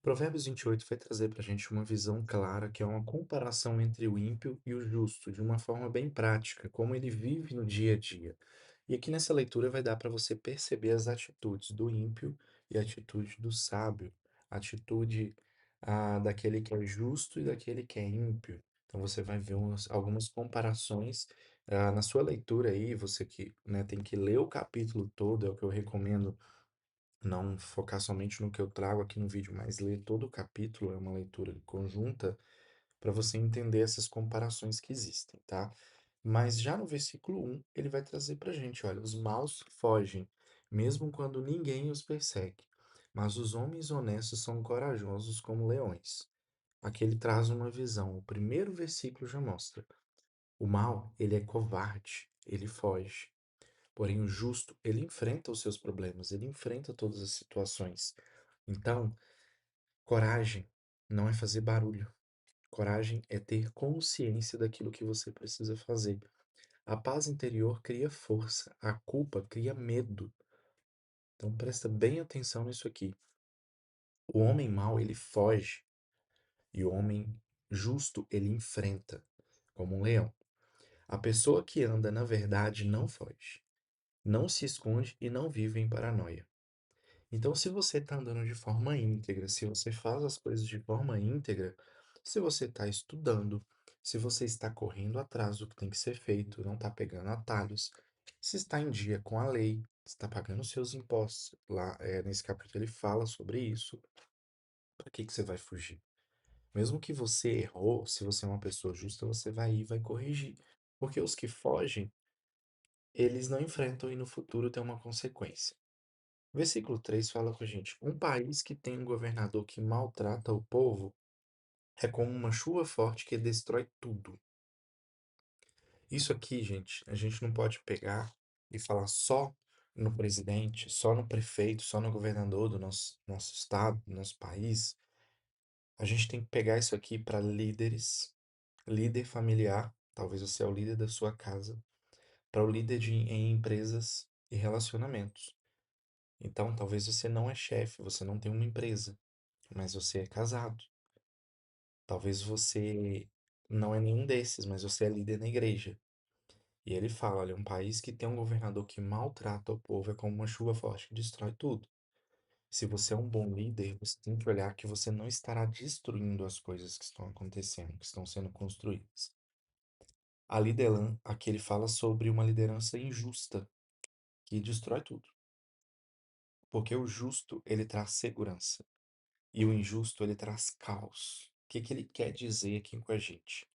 Provérbios 28 vai trazer para a gente uma visão clara, que é uma comparação entre o ímpio e o justo, de uma forma bem prática, como ele vive no dia a dia. E aqui nessa leitura vai dar para você perceber as atitudes do ímpio e a atitude do sábio, a atitude daquele que é justo e daquele que é ímpio. Então você vai ver algumas comparações na sua leitura aí, você que, né, tem que ler o capítulo todo, é o que eu recomendo não focar somente no que eu trago aqui no vídeo, mas ler todo o capítulo, é uma leitura conjunta, para você entender essas comparações que existem, tá? Mas já no versículo 1, ele vai trazer pra gente, olha, os maus fogem, mesmo quando ninguém os persegue, mas os homens honestos são corajosos como leões. Aqui ele traz uma visão. O primeiro versículo já mostra. O mal, ele é covarde, ele foge. Porém, o justo, ele enfrenta os seus problemas, ele enfrenta todas as situações. Então, coragem não é fazer barulho. Coragem é ter consciência daquilo que você precisa fazer. A paz interior cria força, a culpa cria medo. Então, presta bem atenção nisso aqui. O homem mau, ele foge, e o homem justo, ele enfrenta, como um leão. A pessoa que anda na verdade não foge, não se esconde e não vive em paranoia. Então, se você está andando de forma íntegra, se você faz as coisas de forma íntegra, se você está estudando, se você está correndo atrás do que tem que ser feito, não está pegando atalhos, se está em dia com a lei, se está pagando seus impostos, lá nesse capítulo ele fala sobre isso, para que você vai fugir? Mesmo que você errou, se você é uma pessoa justa, você vai ir e vai corrigir. Porque os que fogem, eles não enfrentam e no futuro tem uma consequência. Versículo 3 fala com a gente: um país que tem um governador que maltrata o povo é como uma chuva forte que destrói tudo. Isso aqui, gente, a gente não pode pegar e falar só no presidente, só no prefeito, só no governador do nosso estado, do nosso país. A gente tem que pegar isso aqui para líderes, líder familiar, talvez você é o líder da sua casa, para o líder em empresas e relacionamentos. Então, talvez você não é chefe, você não tem uma empresa, mas você é casado. Talvez você não é nenhum desses, mas você é líder na igreja. E ele fala: olha, um país que tem um governador que maltrata o povo é como uma chuva forte que destrói tudo. Se você é um bom líder, você tem que olhar que você não estará destruindo as coisas que estão acontecendo, que estão sendo construídas. A liderança, aqui ele fala sobre uma liderança injusta, que destrói tudo. Porque o justo, ele traz segurança. E o injusto, ele traz caos. O que que ele quer dizer aqui com a gente?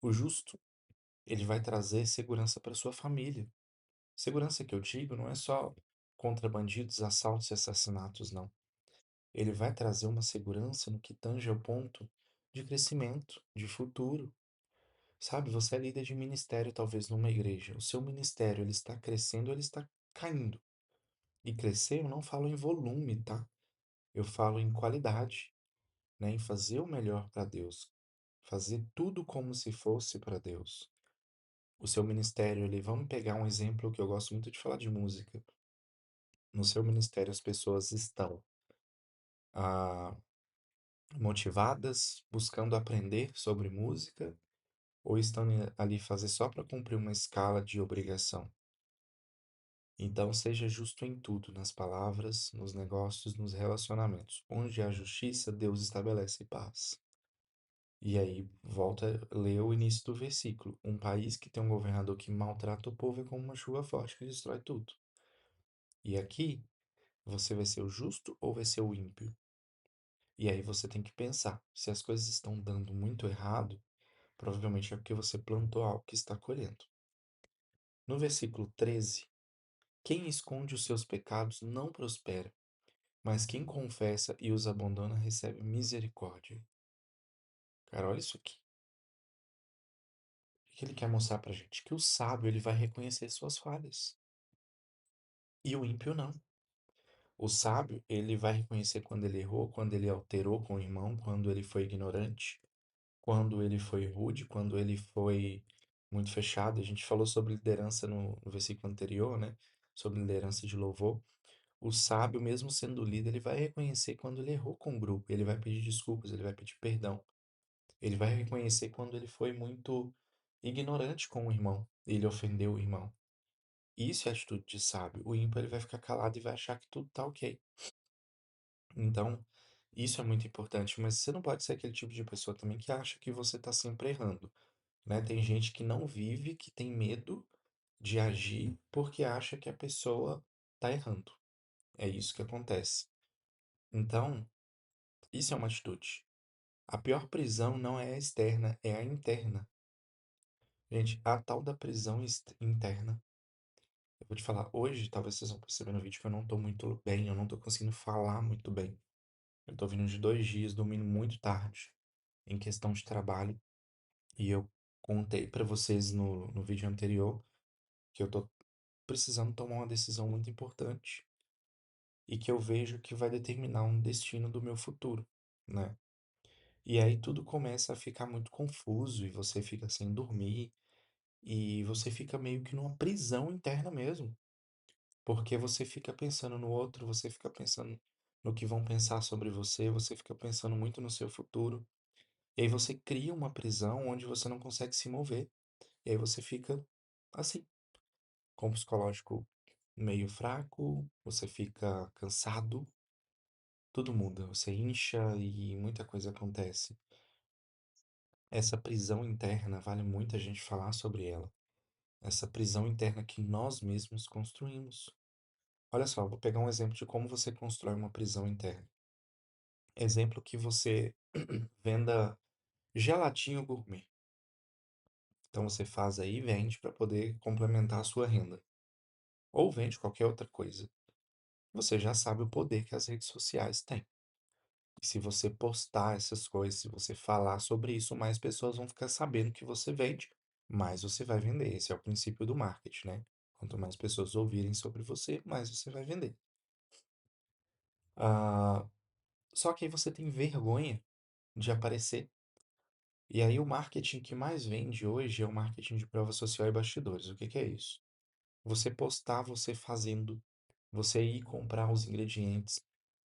O justo, ele vai trazer segurança para sua família. Segurança que eu digo não é só contra bandidos, assaltos e assassinatos, não. Ele vai trazer uma segurança no que tange ao ponto de crescimento, de futuro. Sabe, você é líder de ministério talvez numa igreja. O seu ministério, ele está crescendo, ou ele está caindo. E crescer, eu não falo em volume, tá? Eu falo em qualidade, né? Em fazer o melhor para Deus. Fazer tudo como se fosse para Deus. O seu ministério, ele, vamos pegar um exemplo que eu gosto muito de falar de música. No seu ministério, as pessoas estão ah, motivadas, buscando aprender sobre música, ou estão ali fazer só para cumprir uma escala de obrigação? Então, seja justo em tudo, nas palavras, nos negócios, nos relacionamentos. Onde há justiça, Deus estabelece paz. E aí, volta a ler o início do versículo. Um país que tem um governador que maltrata o povo é como uma chuva forte que destrói tudo. E aqui, você vai ser o justo ou vai ser o ímpio? E aí você tem que pensar, se as coisas estão dando muito errado, provavelmente é porque você plantou algo que está colhendo. No versículo 13, quem esconde os seus pecados não prospera, mas quem confessa e os abandona recebe misericórdia. Cara, olha isso aqui. O que ele quer mostrar pra gente? Que o sábio ele vai reconhecer suas falhas e o ímpio não. O sábio, ele vai reconhecer quando ele errou, quando ele alterou com o irmão, quando ele foi ignorante, quando ele foi rude, quando ele foi muito fechado. A gente falou sobre liderança no versículo anterior, né? Sobre liderança de louvor. O sábio, mesmo sendo líder, ele vai reconhecer quando ele errou com o grupo, ele vai pedir desculpas, ele vai pedir perdão. Ele vai reconhecer quando ele foi muito ignorante com o irmão, ele ofendeu o irmão. Isso é atitude de sábio. O ímpio ele vai ficar calado e vai achar que tudo tá ok. Então, isso é muito importante, mas você não pode ser aquele tipo de pessoa também que acha que você tá sempre errando, né? Tem gente que não vive, que tem medo de agir porque acha que a pessoa tá errando. É isso que acontece. Então, isso é uma atitude. A pior prisão não é a externa, é a interna. Gente, a tal da prisão interna. Eu vou te falar, hoje, talvez vocês vão perceber no vídeo que eu não tô muito bem, eu não tô conseguindo falar muito bem. Eu tô vindo de 2 dias, dormindo muito tarde, em questão de trabalho. E eu contei pra vocês no vídeo anterior que eu tô precisando tomar uma decisão muito importante e que eu vejo que vai determinar um destino do meu futuro, né? E aí tudo começa a ficar muito confuso e você fica sem dormir e você fica meio que numa prisão interna mesmo, porque você fica pensando no outro, você fica pensando no que vão pensar sobre você, você fica pensando muito no seu futuro. E aí você cria uma prisão onde você não consegue se mover. E aí você fica assim, com o psicológico meio fraco, você fica cansado, tudo muda, você incha e muita coisa acontece. Essa prisão interna, vale muito a gente falar sobre ela. Essa prisão interna que nós mesmos construímos. Olha só, vou pegar um exemplo de como você constrói uma prisão interna. Exemplo que você venda gelatinho gourmet. Então você faz aí e vende para poder complementar a sua renda. Ou vende qualquer outra coisa. Você já sabe o poder que as redes sociais têm. E se você postar essas coisas, se você falar sobre isso, mais pessoas vão ficar sabendo que você vende, mais você vai vender. Esse é o princípio do marketing, né? Quanto mais pessoas ouvirem sobre você, mais você vai vender. Ah, só que aí você tem vergonha de aparecer. E aí o marketing que mais vende hoje é o marketing de prova social e bastidores. O que que é isso? Você postar você fazendo, você ir comprar os ingredientes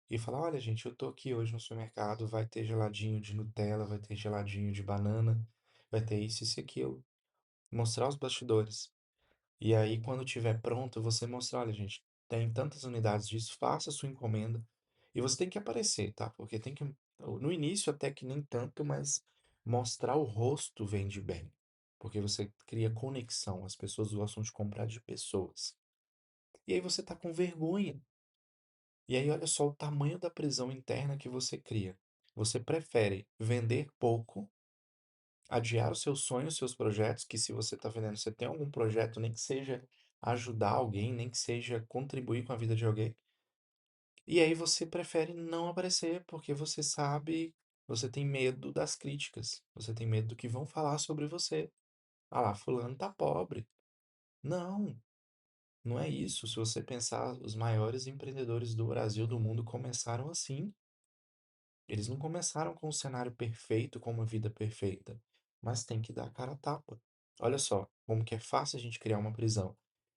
e falar, olha gente, eu tô aqui hoje no supermercado, vai ter geladinho de Nutella, vai ter geladinho de banana, vai ter isso e aquilo. Mostrar os bastidores. E aí quando tiver pronto, você mostrar, olha gente, tem tantas unidades disso, faça a sua encomenda. E você tem que aparecer, tá? Porque tem que, no início até que nem tanto, mas mostrar o rosto vende bem. Porque você cria conexão, as pessoas gostam de comprar de pessoas. E aí você tá com vergonha. E aí olha só o tamanho da prisão interna que você cria. Você prefere vender pouco, adiar os seus sonhos, os seus projetos, que se você está vendendo, você tem algum projeto, nem que seja ajudar alguém, nem que seja contribuir com a vida de alguém. E aí você prefere não aparecer porque você sabe, você tem medo das críticas, você tem medo do que vão falar sobre você. Ah lá, fulano tá pobre. Não, não é isso. Se você pensar, os maiores empreendedores do Brasil, do mundo, começaram assim. Eles não começaram com um cenário perfeito, com uma vida perfeita, mas tem que dar a cara a tapa. Olha só, como que é fácil a gente criar uma prisão.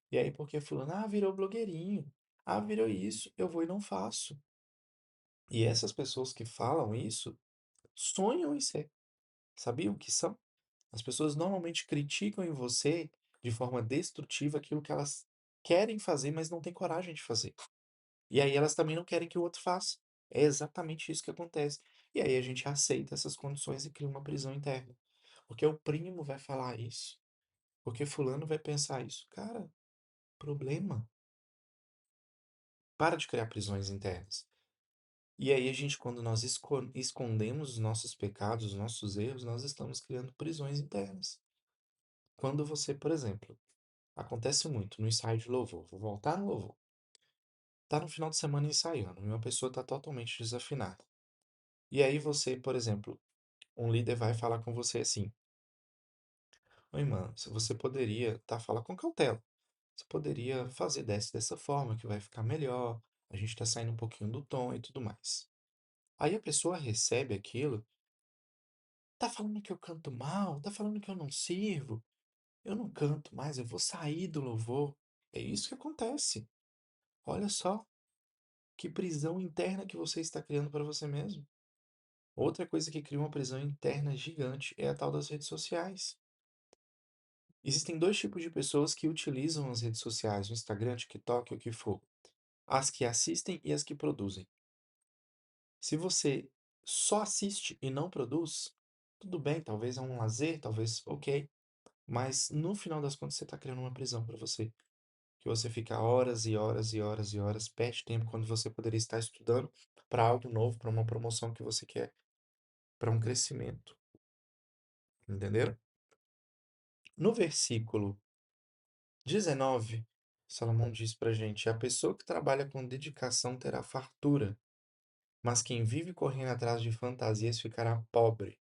E aí, porque fulano, virou blogueirinho, virou isso, eu vou e não faço. E essas pessoas que falam isso sonham em ser. Sabiam o que são? As pessoas normalmente criticam em você de forma destrutiva aquilo que elas querem fazer, mas não têm coragem de fazer. E aí elas também não querem que o outro faça. É exatamente isso que acontece. E aí a gente aceita essas condições e cria uma prisão interna. Porque o primo vai falar isso. Porque fulano vai pensar isso. Cara, problema. Para de criar prisões internas. E aí a gente, quando nós escondemos os nossos pecados, os nossos erros, nós estamos criando prisões internas. Quando você, por exemplo, acontece muito no ensaio de louvor, vou voltar no louvor. Tá no final de semana ensaiando, e uma pessoa tá totalmente desafinada. E aí você, por exemplo, um líder vai falar com você assim: oi, mano, se você poderia, tá? Fala com cautela. Você poderia fazer dessa forma que vai ficar melhor. A gente tá saindo um pouquinho do tom e tudo mais. Aí a pessoa recebe aquilo, tá falando que eu canto mal, tá falando que eu não sirvo, eu não canto mais, eu vou sair do louvor. É isso que acontece. Olha só. Que prisão interna que você está criando para você mesmo? Outra coisa que cria uma prisão interna gigante é a tal das redes sociais. Existem dois tipos de pessoas que utilizam as redes sociais, o Instagram, TikTok, o que for. As que assistem e as que produzem. Se você só assiste e não produz, tudo bem, talvez é um lazer, talvez ok, mas no final das contas você está criando uma prisão para você. Que você fica horas e horas e horas e horas, perde tempo quando você poderia estar estudando para algo novo, para uma promoção que você quer, para um crescimento, entenderam? No versículo 19, Salomão diz pra gente: a pessoa que trabalha com dedicação terá fartura, mas quem vive correndo atrás de fantasias ficará pobre.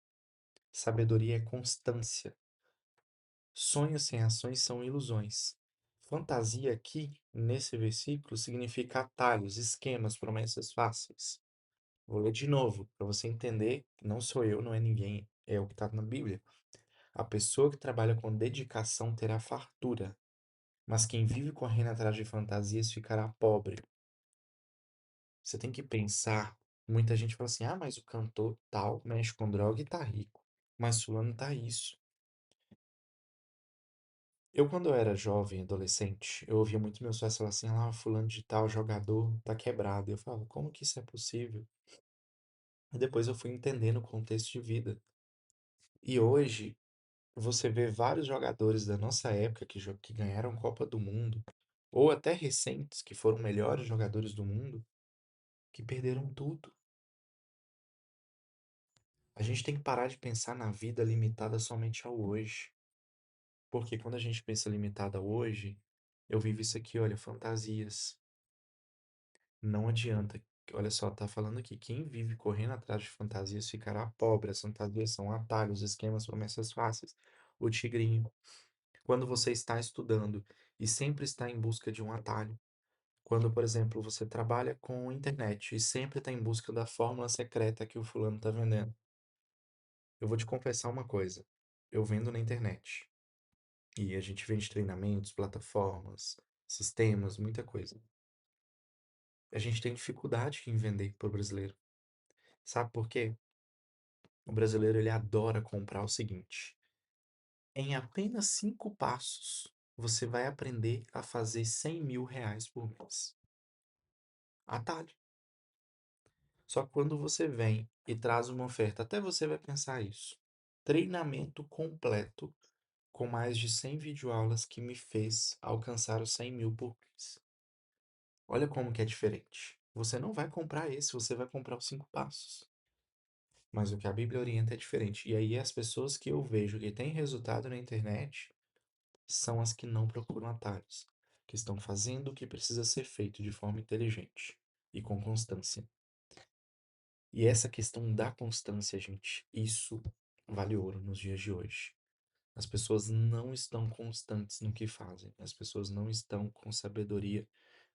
Sabedoria é constância. Sonhos sem ações são ilusões. Fantasia aqui, nesse versículo, significa atalhos, esquemas, promessas fáceis. Vou ler de novo, para você entender, não sou eu, não é ninguém, é o que está na Bíblia. A pessoa que trabalha com dedicação terá fartura, mas quem vive correndo atrás de fantasias ficará pobre. Você tem que pensar. Muita gente fala assim: ah, mas o cantor tal mexe com droga e tá rico. Mas fulano tá isso. Eu, quando eu era jovem, adolescente, eu ouvia muito meus pais falar assim: ah, fulano de tal jogador tá quebrado. Eu falava: como que isso é possível? E depois eu fui entendendo o contexto de vida. E hoje, você vê vários jogadores da nossa época que ganharam Copa do Mundo, ou até recentes, que foram melhores jogadores do mundo, que perderam tudo. A gente tem que parar de pensar na vida limitada somente ao hoje. Porque quando a gente pensa limitada ao hoje, eu vivo isso aqui, olha, fantasias. Não adianta. Olha só, tá falando aqui, quem vive correndo atrás de fantasias ficará pobre. As fantasias são atalhos, esquemas, promessas fáceis. O tigrinho. Quando você está estudando e sempre está em busca de um atalho. Quando, por exemplo, você trabalha com internet e sempre está em busca da fórmula secreta que o fulano está vendendo. Eu vou te confessar uma coisa. Eu vendo na internet. E a gente vende treinamentos, plataformas, sistemas, muita coisa. A gente tem dificuldade em vender para o brasileiro. Sabe por quê? O brasileiro ele adora comprar o seguinte: em apenas 5 passos, você vai aprender a fazer 100 mil reais por mês. Atalho. Só que quando você vem e traz uma oferta, até você vai pensar isso. Treinamento completo com mais de 100 videoaulas que me fez alcançar os 100 mil por mês. Olha como que é diferente. Você não vai comprar esse, você vai comprar os 5 passos. Mas o que a Bíblia orienta é diferente. E aí as pessoas que eu vejo que têm resultado na internet são as que não procuram atalhos, que estão fazendo o que precisa ser feito de forma inteligente e com constância. E essa questão da constância, gente, isso vale ouro nos dias de hoje. As pessoas não estão constantes no que fazem. As pessoas não estão com sabedoria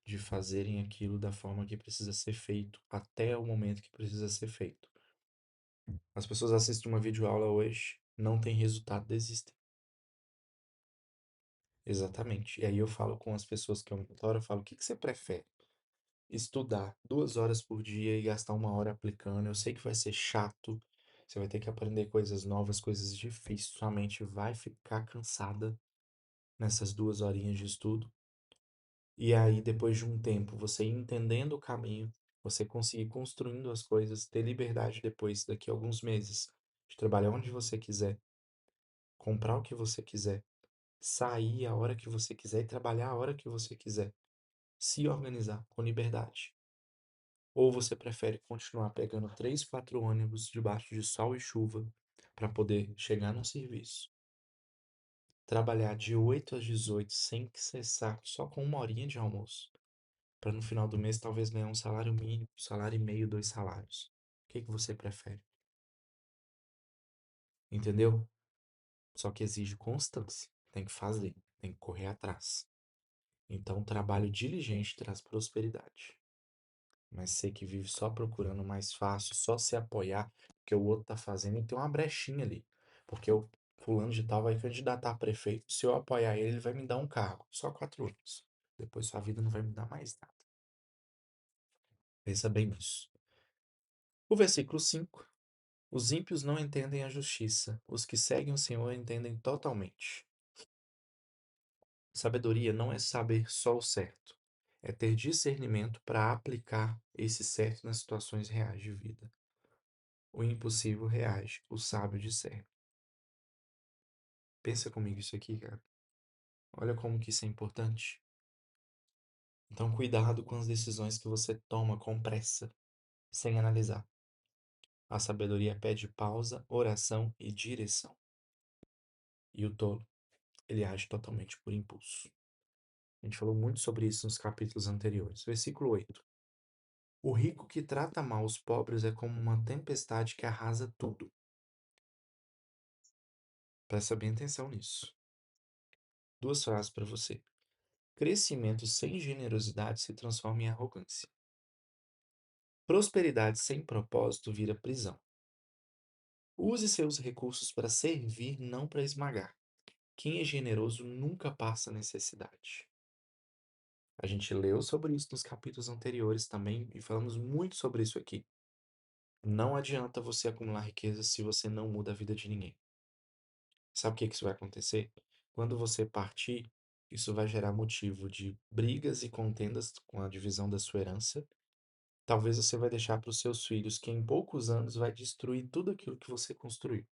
de fazerem aquilo da forma que precisa ser feito, até o momento que precisa ser feito. As pessoas assistem uma videoaula hoje, não tem resultado, desistem. Exatamente. E aí eu falo com as pessoas que eu mentoro, eu falo, o que que você prefere? Estudar 2 horas por dia e gastar 1 hora aplicando. Eu sei que vai ser chato, você vai ter que aprender coisas novas, coisas difíceis, sua mente vai ficar cansada nessas 2 horinhas de estudo. E aí, depois de um tempo, você ir entendendo o caminho, você conseguir construindo as coisas, ter liberdade depois, daqui a alguns meses, de trabalhar onde você quiser, comprar o que você quiser, sair a hora que você quiser e trabalhar a hora que você quiser, se organizar com liberdade. Ou você prefere continuar pegando 3, 4 ônibus debaixo de sol e chuva para poder chegar no serviço, trabalhar de 8 às 18 sem cessar, só com 1 horinha de almoço, para no final do mês talvez ganhar um salário mínimo, 1,5 salário, 2 salários. O que que você prefere? Entendeu? Só que exige constância. Tem que fazer, tem que correr atrás. Então, trabalho diligente traz prosperidade. Mas você que vive só procurando mais fácil, só se apoiar, porque o outro tá fazendo, e tem uma brechinha ali. Porque o fulano de tal vai candidatar a prefeito. Se eu apoiar ele, ele vai me dar um cargo. Só 4 anos. Depois sua vida não vai me dar mais nada. Pensa bem nisso. O versículo 5: os ímpios não entendem a justiça, os que seguem o Senhor entendem totalmente. Sabedoria não é saber só o certo, é ter discernimento para aplicar esse certo nas situações reais de vida. O impossível reage, o sábio discerne. Pensa comigo isso aqui, cara. Olha como que isso é importante. Então, cuidado com as decisões que você toma com pressa, sem analisar. A sabedoria pede pausa, oração e direção. E o tolo, ele age totalmente por impulso. A gente falou muito sobre isso nos capítulos anteriores. Versículo 8: o rico que trata mal os pobres é como uma tempestade que arrasa tudo. Presta bem atenção nisso. Duas frases para você. Crescimento sem generosidade se transforma em arrogância. Prosperidade sem propósito vira prisão. Use seus recursos para servir, não para esmagar. Quem é generoso nunca passa necessidade. A gente leu sobre isso nos capítulos anteriores também e falamos muito sobre isso aqui. Não adianta você acumular riqueza se você não muda a vida de ninguém. Sabe o que que isso vai acontecer? Quando você partir, isso vai gerar motivo de brigas e contendas com a divisão da sua herança. Talvez você vai deixar para os seus filhos que em poucos anos vai destruir tudo aquilo que você construiu.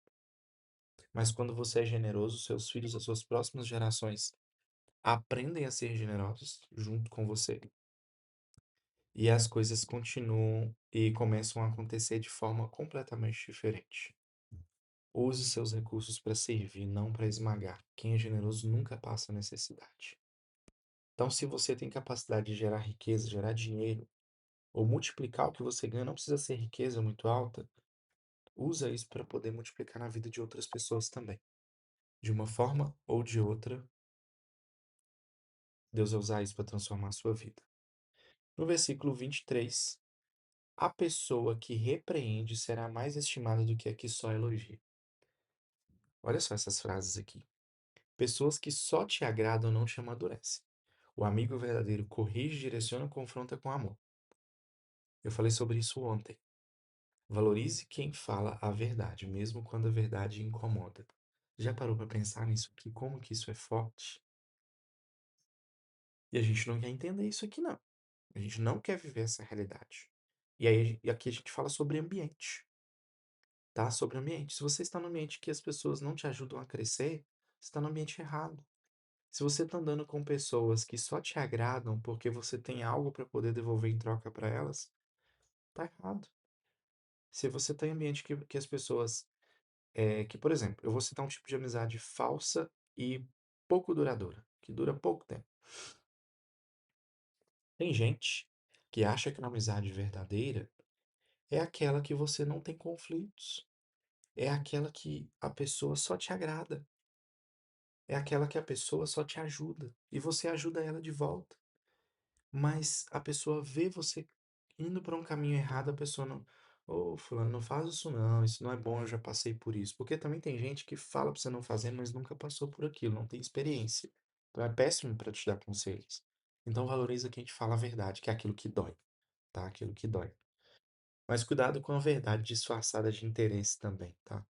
Mas quando você é generoso, seus filhos, as suas próximas gerações aprendem a ser generosos junto com você. E as coisas continuam e começam a acontecer de forma completamente diferente. Use seus recursos para servir, não para esmagar. Quem é generoso nunca passa necessidade. Então, se você tem capacidade de gerar riqueza, gerar dinheiro, ou multiplicar o que você ganha, não precisa ser riqueza muito alta, usa isso para poder multiplicar na vida de outras pessoas também. De uma forma ou de outra, Deus vai usar isso para transformar a sua vida. No versículo 23, a pessoa que repreende será mais estimada do que a que só elogia. Olha só essas frases aqui. Pessoas que só te agradam não te amadurecem. O amigo verdadeiro corrige, direciona e confronta com amor. Eu falei sobre isso ontem. Valorize quem fala a verdade, mesmo quando a verdade incomoda. Já parou para pensar nisso aqui? Como que isso é forte? E a gente não quer entender isso aqui, não. A gente não quer viver essa realidade. E aí, e aqui a gente fala sobre ambiente, tá? Sobre ambiente. Se você está no ambiente que as pessoas não te ajudam a crescer, você está no ambiente errado. Se você está andando com pessoas que só te agradam porque você tem algo para poder devolver em troca para elas, tá errado. Se você está em ambiente que as pessoas que, por exemplo, eu vou citar um tipo de amizade falsa e pouco duradoura, que dura pouco tempo. Tem gente que acha que uma amizade verdadeira é aquela que você não tem conflitos, é aquela que a pessoa só te agrada, é aquela que a pessoa só te ajuda e você ajuda ela de volta. Mas a pessoa vê você indo para um caminho errado, a pessoa não. Ô, fulano, não faz isso não é bom, eu já passei por isso. Porque também tem gente que fala pra você não fazer, mas nunca passou por aquilo, não tem experiência. Então é péssimo para te dar conselhos. Então valoriza quem te fala a verdade, que é aquilo que dói, tá? Aquilo que dói. Mas cuidado com a verdade disfarçada de interesse também, tá?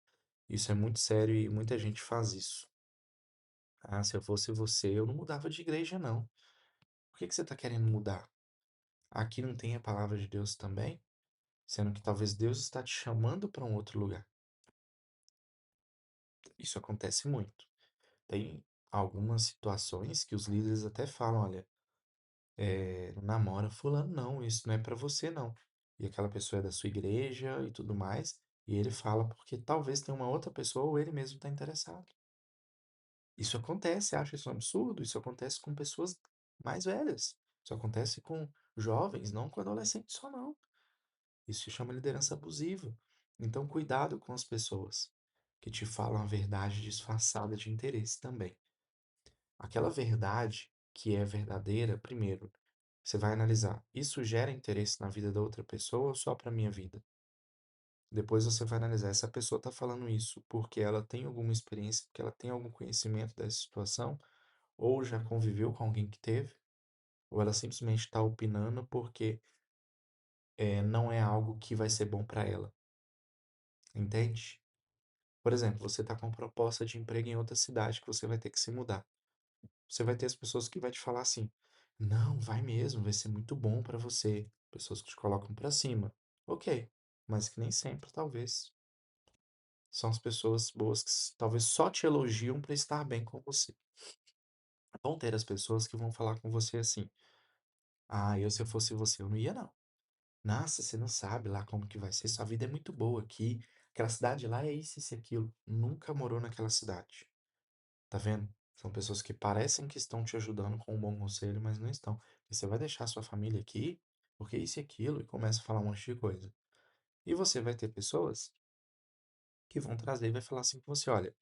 Isso é muito sério e muita gente faz isso. Ah, se eu fosse você, eu não mudava de igreja, não. Por que que você tá querendo mudar? Aqui não tem a palavra de Deus também? Sendo que talvez Deus está te chamando para um outro lugar. Isso acontece muito. Tem algumas situações que os líderes até falam, olha, não namora fulano não, isso não é para você não. E aquela pessoa é da sua igreja e tudo mais, e ele fala porque talvez tenha uma outra pessoa ou ele mesmo está interessado. Isso acontece, acha isso um absurdo? Isso acontece com pessoas mais velhas. Isso acontece com jovens, não com adolescentes só não. Isso se chama liderança abusiva. Então, cuidado com as pessoas que te falam a verdade disfarçada de interesse também. Aquela verdade que é verdadeira, primeiro, você vai analisar: isso gera interesse na vida da outra pessoa ou só para minha vida? Depois você vai analisar: essa pessoa está falando isso porque ela tem alguma experiência, porque ela tem algum conhecimento dessa situação, ou já conviveu com alguém que teve, ou ela simplesmente está opinando porque não é algo que vai ser bom para ela, entende? Por exemplo, você está com uma proposta de emprego em outra cidade que você vai ter que se mudar. Você vai ter as pessoas que vai te falar assim: "Não, vai mesmo, vai ser muito bom para você". Pessoas que te colocam para cima. Ok, mas que nem sempre, talvez, são as pessoas boas que talvez só te elogiam para estar bem com você. Vão ter as pessoas que vão falar com você assim: "Ah, eu se eu fosse você, eu não ia não. Nossa, você não sabe lá como que vai ser, sua vida é muito boa aqui. Aquela cidade lá é isso e aquilo". Nunca morou naquela cidade. Tá vendo? São pessoas que parecem que estão te ajudando com um bom conselho, mas não estão. E você vai deixar sua família aqui, porque isso e aquilo, e começa a falar um monte de coisa. E você vai ter pessoas que vão trazer e vai falar assim com você: olha,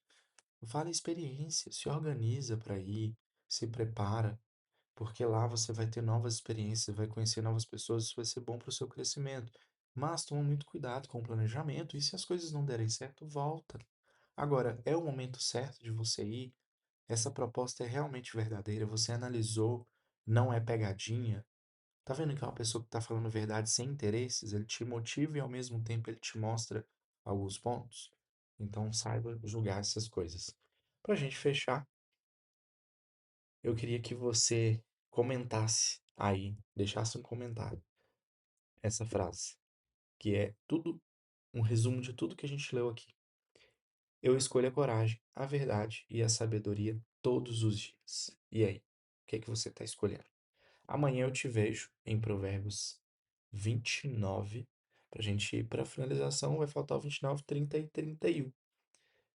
vale a experiência, se organiza para ir, se prepara, porque lá você vai ter novas experiências, vai conhecer novas pessoas, isso vai ser bom para o seu crescimento. Mas toma muito cuidado com o planejamento, e se as coisas não derem certo, volta. Agora, é o momento certo de você ir. Essa proposta é realmente verdadeira, você analisou, não é pegadinha. Tá vendo que é uma pessoa que tá falando verdade sem interesses, ele te motiva e ao mesmo tempo ele te mostra alguns pontos? Então saiba julgar essas coisas. Pra gente fechar, eu queria que você comentasse aí, deixasse um comentário, essa frase, que é tudo, um resumo de tudo que a gente leu aqui. Eu escolho a coragem, a verdade e a sabedoria todos os dias. E aí, o que é que você está escolhendo? Amanhã eu te vejo em Provérbios 29. Para a gente ir para a finalização, vai faltar o 29, 30 e 31.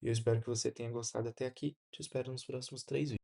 E eu espero que você tenha gostado até aqui. Te espero nos próximos 3 vídeos.